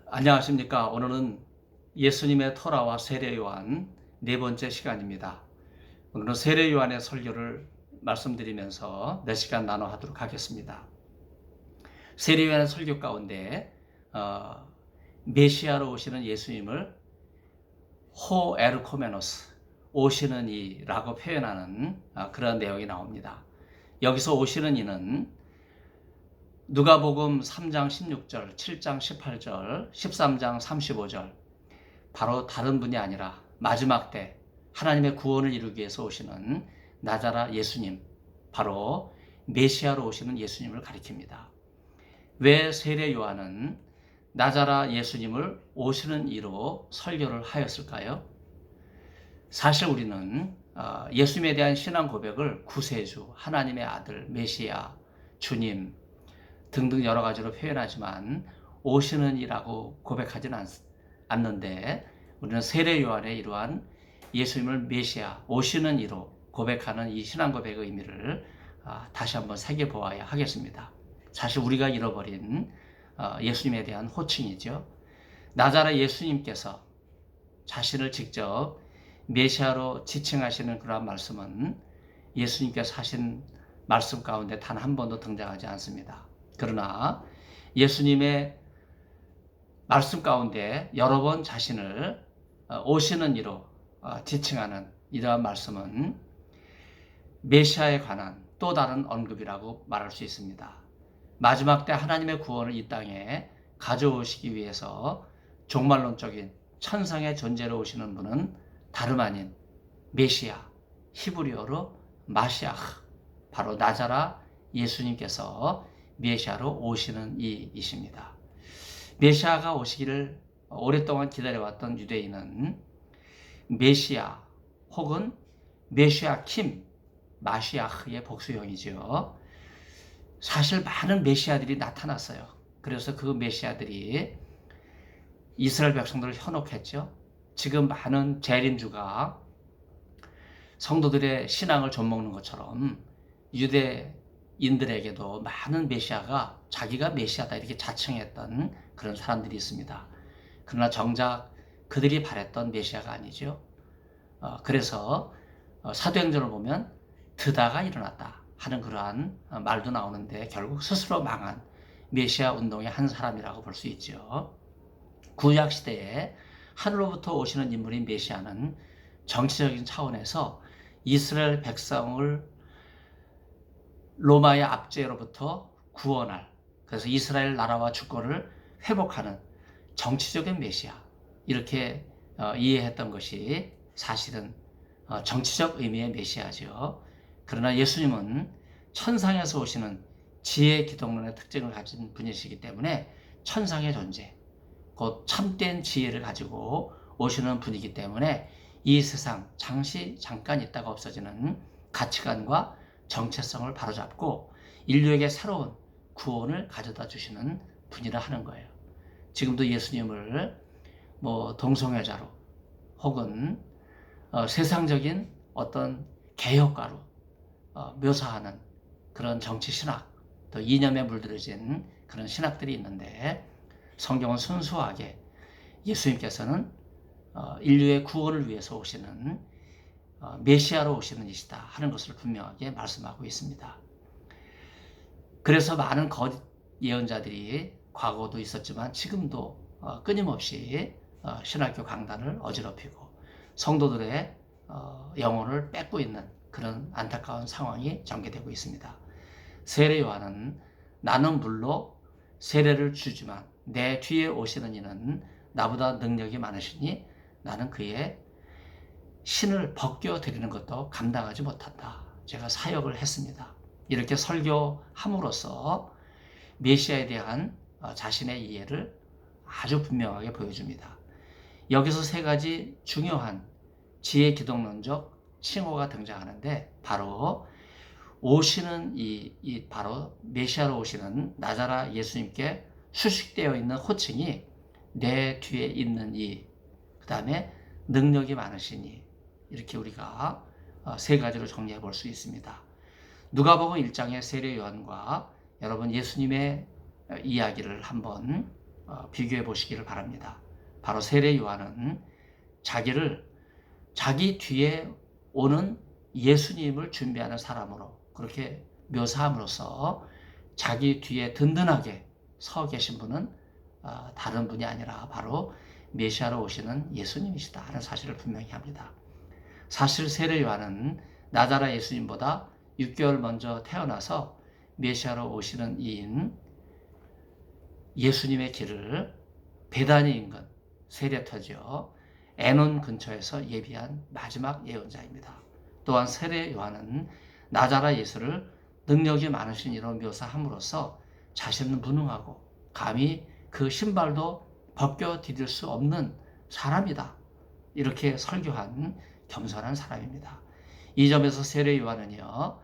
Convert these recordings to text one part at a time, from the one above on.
안녕하십니까. 오늘은 예수님의 토라와 세례 요한 네 번째 시간입니다. 오늘은 세례 요한의 설교를 말씀드리면서 몇 시간 나눠 하도록 하겠습니다. 세례 요한의 설교 가운데 메시아로 오시는 예수님을 호 에르코메노스, 오시는 이라고 표현하는 그런 내용이 나옵니다. 여기서 오시는 이는 누가복음 3장 16절, 7장 18절, 13장 35절, 바로 다른 분이 아니라 마지막 때 하나님의 구원을 이루기 위해서 오시는 나자라 예수님, 바로 메시아로 오시는 예수님을 가리킵니다. 왜 세례 요한은 나자라 예수님을 오시는 이로 설교를 하였을까요? 사실 우리는 예수님에 대한 신앙 고백을 구세주, 하나님의 아들, 메시아, 주님 등등 여러 가지로 표현하지만 오시는 이라고 고백하지는 않는데, 우리는 세례 요한의 이러한 예수님을 메시아, 오시는 이로 고백하는 이 신앙 고백의 의미를 다시 한번 새겨보아야 하겠습니다. 사실 우리가 잃어버린 예수님에 대한 호칭이죠. 나자라 예수님께서 자신을 직접 메시아로 지칭하시는 그러한 말씀은 예수님께서 하신 말씀 가운데 단 한 번도 등장하지 않습니다. 그러나 예수님의 말씀 가운데 여러 번 자신을 오시는 이로 지칭하는 이러한 말씀은 메시아에 관한 또 다른 언급이라고 말할 수 있습니다. 마지막 때 하나님의 구원을 이 땅에 가져오시기 위해서 종말론적인 천상의 존재로 오시는 분은 다름 아닌 메시아, 히브리어로 마시아흐, 바로 나자라 예수님께서 메시아로 오시는 이이십니다. 메시아가 오시기를 오랫동안 기다려왔던 유대인은 메시아 혹은 메시아킴, 마시아흐의 복수형이죠. 사실 많은 메시아들이 나타났어요. 그래서 그 메시아들이 이스라엘 백성들을 현혹했죠. 지금 많은 재림주가 성도들의 신앙을 좀먹는 것처럼 유대인들에게도 많은 메시아가 자기가 메시아다 이렇게 자칭했던 그런 사람들이 있습니다. 그러나 정작 그들이 바랬던 메시아가 아니죠. 그래서 사도행전을 보면 드다가 일어났다 하는 그러한 말도 나오는데, 결국 스스로 망한 메시아 운동의 한 사람이라고 볼 수 있죠. 구약 시대에 하늘로부터 오시는 인물인 메시아는 정치적인 차원에서 이스라엘 백성을 로마의 압제로부터 구원할, 그래서 이스라엘 나라와 주권을 회복하는 정치적인 메시아, 이렇게 이해했던 것이 사실은 정치적 의미의 메시아죠. 그러나 예수님은 천상에서 오시는 지혜 기독론의 특징을 가진 분이시기 때문에 천상의 존재, 곧 참된 지혜를 가지고 오시는 분이기 때문에 이 세상 잠깐 있다가 없어지는 가치관과 정체성을 바로잡고 인류에게 새로운 구원을 가져다 주시는 분이라 하는 거예요. 지금도 예수님을 동성애자로 혹은 세상적인 어떤 개혁가로 묘사하는 그런 정치 신학, 또 이념에 물들어진 그런 신학들이 있는데, 성경은 순수하게 예수님께서는 인류의 구원을 위해서 오시는 메시아로 오시는 이시다 하는 것을 분명하게 말씀하고 있습니다. 그래서 많은 거짓 예언자들이 과거도 있었지만 지금도 끊임없이 신학교 강단을 어지럽히고 성도들의 영혼을 뺏고 있는 그런 안타까운 상황이 전개되고 있습니다. 세례 요한은 나는 물로 세례를 주지만 내 뒤에 오시는 이는 나보다 능력이 많으시니 나는 그의 신을 벗겨드리는 것도 감당하지 못한다. 제가 사역을 했습니다. 이렇게 설교함으로써 메시아에 대한 자신의 이해를 아주 분명하게 보여줍니다. 여기서 세 가지 중요한 지혜 기독론적 칭호가 등장하는데, 바로 오시는 바로 메시아로 오시는 나자라 예수님께 수식되어 있는 호칭이 내 뒤에 있는 그 다음에 능력이 많으시니, 이렇게 우리가 세 가지로 정리해 볼 수 있습니다. 누가복음 1장의 세례 요한과 여러분 예수님의 이야기를 한번 비교해 보시기를 바랍니다. 바로 세례 요한은 자기 뒤에 오는 예수님을 준비하는 사람으로 그렇게 묘사함으로써 자기 뒤에 든든하게 서 계신 분은 다른 분이 아니라 바로 메시아로 오시는 예수님이시다 하는 사실을 분명히 합니다. 사실 세례 요한은 나자라 예수님보다 6개월 먼저 태어나서 메시아로 오시는 이인 예수님의 길을 베다니 인근 세례터지요 에논 근처에서 예비한 마지막 예언자입니다. 또한 세례 요한은 나자라 예수를 능력이 많으신 이로 묘사함으로써 자신은 무능하고 감히 그 신발도 벗겨 디딜 수 없는 사람이다. 이렇게 설교한 겸손한 사람입니다. 이 점에서 세례 요한은요,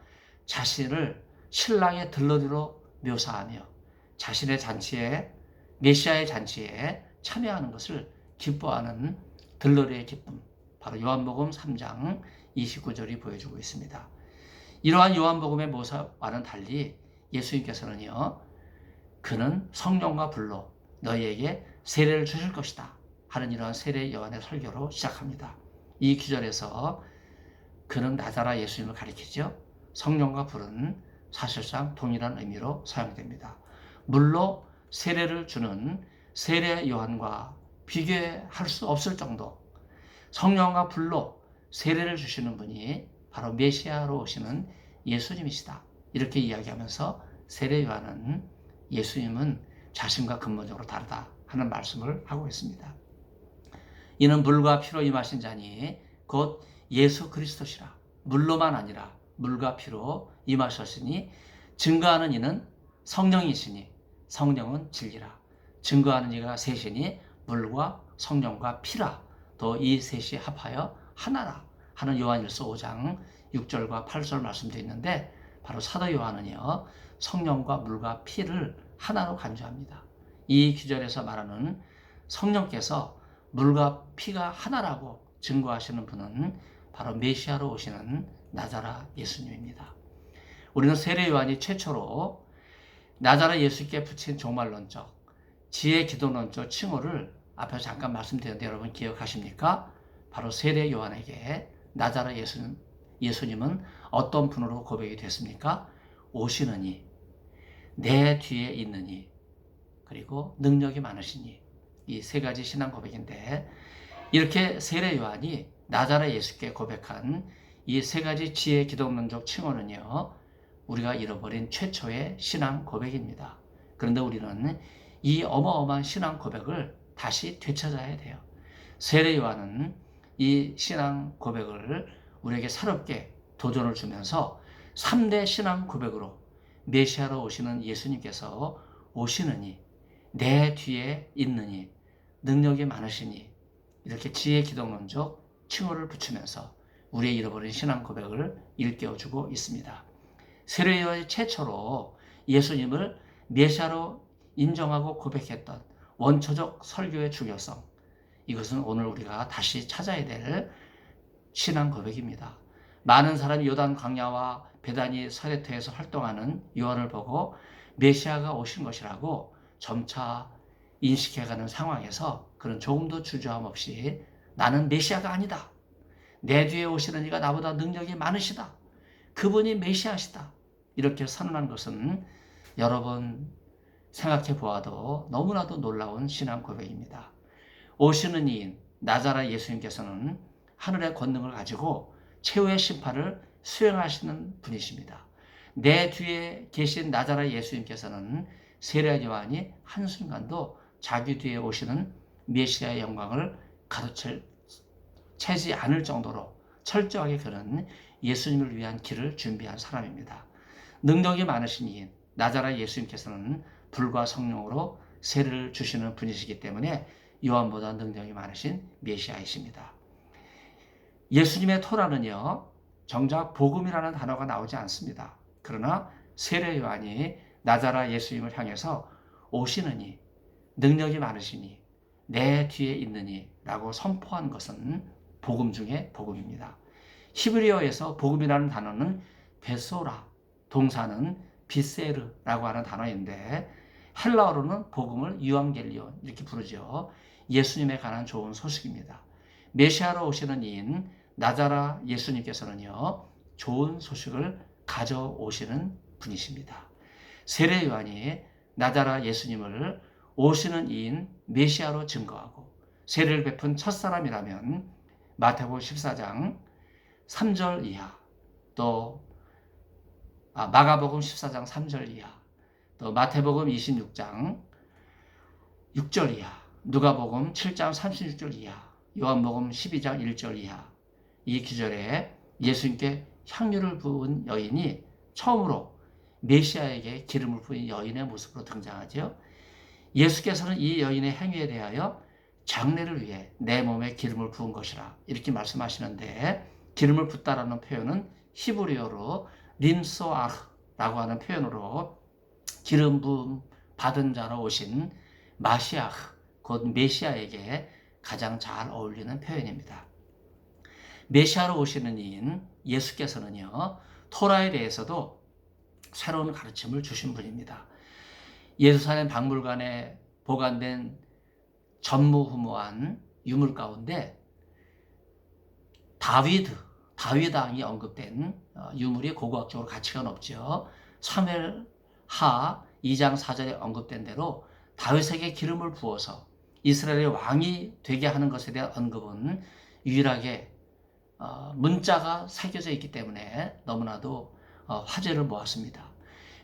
자신을 신랑의 들러리로 묘사하며 자신의 잔치에, 메시아의 잔치에 참여하는 것을 기뻐하는 들러리의 기쁨, 바로 요한복음 3장 29절이 보여주고 있습니다. 이러한 요한복음의 모사와는 달리 예수님께서는요, 그는 성령과 불로 너희에게 세례를 주실 것이다 하는 이러한 세례 요한의 설교로 시작합니다. 이 구절에서 그는 나자라 예수님을 가리키죠. 성령과 불은 사실상 동일한 의미로 사용됩니다. 물로 세례를 주는 세례 요한과 비교할 수 없을 정도 성령과 불로 세례를 주시는 분이 바로 메시아로 오시는 예수님이시다. 이렇게 이야기하면서 세례 요한은 예수님은 자신과 근본적으로 다르다 하는 말씀을 하고 있습니다. 이는 물과 피로 임하신 자니 곧 예수 그리스도시라. 물로만 아니라 물과 피로 임하셨으니 증거하는 이는 성령이시니 성령은 진리라. 증거하는 이가 셋이니 물과 성령과 피라. 또 이 셋이 합하여 하나라 하는 요한일서 5장 6절과 8절 말씀도 있는데 바로 사도 요한은요 성령과 물과 피를 하나로 간주합니다. 이 구절에서 말하는 성령께서 물과 피가 하나라고 증거하시는 분은 바로 메시아로 오시는 나자라 예수님입니다. 우리는 세례 요한이 최초로 나자라 예수께 붙인 종말론적, 지혜 기도론적 칭호를 앞에서 잠깐 말씀드렸는데 여러분 기억하십니까? 바로 세례 요한에게 나자라 예수님은 어떤 분으로 고백이 됐습니까? 오시느니, 내 뒤에 있느니, 그리고 능력이 많으시니, 이 세 가지 신앙 고백인데 이렇게 세례 요한이 나자라 예수께 고백한 이 세 가지 지혜 기독론적 칭호는요 우리가 잃어버린 최초의 신앙 고백입니다. 그런데 우리는 이 어마어마한 신앙 고백을 다시 되찾아야 돼요. 세례 요한은 이 신앙 고백을 우리에게 새롭게 도전을 주면서 3대 신앙 고백으로 메시아로 오시는 예수님께서 오시느니, 내 뒤에 있느니, 능력이 많으시니 이렇게 지혜 기독론적 칭호를 붙이면서 우리의 잃어버린 신앙 고백을 일깨워주고 있습니다. 세례 요한이 최초로 예수님을 메시아로 인정하고 고백했던 원초적 설교의 중요성, 이것은 오늘 우리가 다시 찾아야 될 신앙 고백입니다. 많은 사람이 요단 광야와 베다니 사레터에서 활동하는 요한을 보고 메시아가 오신 것이라고 점차 인식해가는 상황에서 그는 조금도 주저함 없이 나는 메시아가 아니다. 내 뒤에 오시는 이가 나보다 능력이 많으시다. 그분이 메시아시다. 이렇게 선언한 것은 여러 번 생각해 보아도 너무나도 놀라운 신앙 고백입니다. 오시는 이인 나자라 예수님께서는 하늘의 권능을 가지고 최후의 심판을 수행하시는 분이십니다. 내 뒤에 계신 나자라 예수님께서는 세례 요한이 한순간도 자기 뒤에 오시는 메시아의 영광을 가로채지 않을 정도로 철저하게 그는 예수님을 위한 길을 준비한 사람입니다. 능력이 많으신 이인 나자라 예수님께서는 불과 성령으로 세례를 주시는 분이시기 때문에 요한보다 능력이 많으신 메시아이십니다. 예수님의 토라는요 정작 복음이라는 단어가 나오지 않습니다. 그러나 세례 요한이 나자라 예수님을 향해서 오시느니, 능력이 많으시니, 내 뒤에 있느니 라고 선포한 것은 복음 중에 복음입니다. 히브리어에서 복음이라는 단어는 베소라, 동사는 비세르라고 하는 단어인데 헬라어로는 복음을 유앙겔리온 이렇게 부르죠. 예수님에 관한 좋은 소식입니다. 메시아로 오시는 이인 나자라 예수님께서는요, 좋은 소식을 가져오시는 분이십니다. 세례 요한이 나자라 예수님을 오시는 이인 메시아로 증거하고 세례를 베푼 첫 사람이라면 마태복음 14장 3절 이하, 또 마가복음 14장 3절 이하, 또 마태복음 26장 6절 이하, 누가복음 7장 36절 이하, 요한복음 12장 1절 이하, 이 기절에 예수님께 향유를 부은 여인이 처음으로 메시아에게 기름을 부은 여인의 모습으로 등장하죠. 예수께서는 이 여인의 행위에 대하여 장례를 위해 내 몸에 기름을 부은 것이라 이렇게 말씀하시는데, 기름을 붓다라는 표현은 히브리어로 림소아흐라고 하는 표현으로 기름 부음 받은 자로 오신 마시아흐, 곧 메시아에게 가장 잘 어울리는 표현입니다. 메시아로 오시는 이인 예수께서는요, 토라에 대해서도 새로운 가르침을 주신 분입니다. 예루살렘 박물관에 보관된 전무후무한 유물 가운데 다윗 왕이 언급된 유물이 고고학적으로 가치가 높죠. 사무엘하 2장 4절에 언급된 대로 다윗에게 기름을 부어서 이스라엘의 왕이 되게 하는 것에 대한 언급은 유일하게 문자가 새겨져 있기 때문에 너무나도 화제를 모았습니다.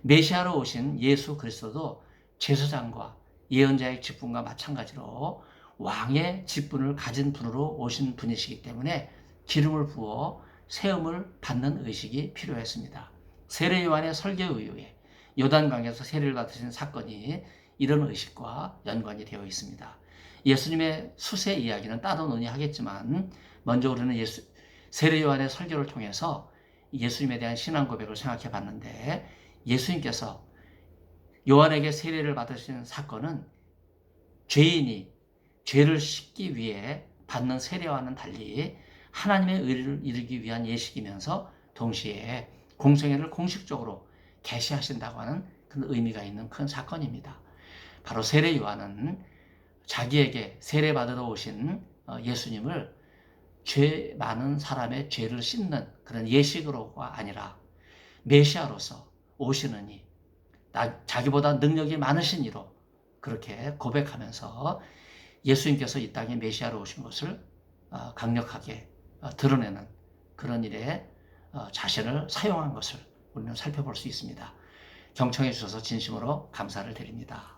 메시아로 오신 예수 그리스도도 제사장과 예언자의 직분과 마찬가지로 왕의 직분을 가진 분으로 오신 분이시기 때문에 기름을 부어 세움을 받는 의식이 필요했습니다. 세례 요한의 설교 이후에 요단강에서 세례를 받으신 사건이 이런 의식과 연관이 되어 있습니다. 예수님의 수세 이야기는 따로 논의하겠지만 먼저 우리는 세례 요한의 설교를 통해서 예수님에 대한 신앙 고백을 생각해 봤는데, 예수님께서 요한에게 세례를 받으신 사건은 죄인이 죄를 씻기 위해 받는 세례와는 달리 하나님의 의를 이루기 위한 예식이면서 동시에 공생애를 공식적으로 계시하신다고 하는 그런 의미가 있는 큰 사건입니다. 바로 세례 요한은 자기에게 세례 받으러 오신 예수님을 죄 많은 사람의 죄를 씻는 그런 예식으로가 아니라 메시아로서 오시는 이, 자기보다 능력이 많으신 이로 그렇게 고백하면서 예수님께서 이 땅에 메시아로 오신 것을 강력하게 드러내는 그런 일에 자신을 사용한 것을 우리는 살펴볼 수 있습니다. 경청해 주셔서 진심으로 감사를 드립니다.